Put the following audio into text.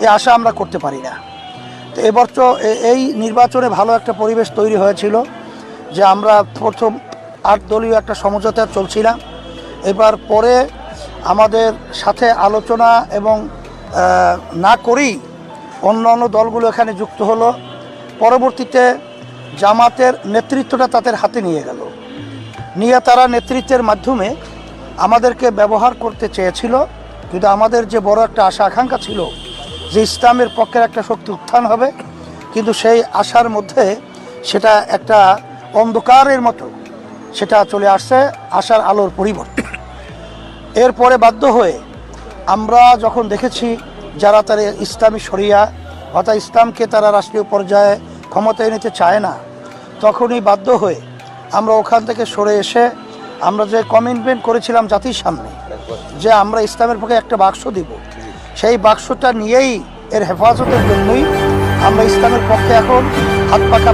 এই আশা আমরা করতে পারি না। তো এবছর এই নির্বাচনে ভালো একটা পরিবেশ তৈরি হয়েছিল যে আমরা প্রথম 8 দলীয় একটা সমঝোতা চলছিলাম। এবার পরে আমাদের সাথে আলোচনা এবং না করেই অন্য অন্য দলগুলো এখানে যুক্ত হলো। পরবর্তীতে জামাতের নেতৃত্বটা তাদের হাতে নিয়ে গেল, নিয়ে তারা নেতৃত্বের মাধ্যমে আমাদেরকে ব্যবহার করতে চেয়েছিল। কিন্তু আমাদের যে বড় একটা আশা আকাঙ্ক্ষা ছিল যে ইসলামের পক্ষের একটা শক্তি উত্থান হবে, কিন্তু সেই আশার মধ্যে সেটা একটা অন্ধকারের মতো সেটা চলে আসছে, আশার আলোর পরিবর্তে। এরপরে বাধ্য হয়ে আমরা যখন দেখেছি যারা তারা ইসলামী শরিয়া অর্থাৎ ইসলামকে তারা রাষ্ট্রীয় পর্যায়ে ক্ষমতায় নিতে চায় না, তখনই বাধ্য হয়ে আমরা ওখান থেকে সরে এসে আমরা যে কমিটমেন্ট করেছিলাম জাতির সামনে যে আমরা ইসলামের পক্ষে একটা বাক্স দিব, সেই বাক্সটা নিয়েই এর হেফাজতের জন্যই আমরা ইসলামের পক্ষে এখন হাত পাখা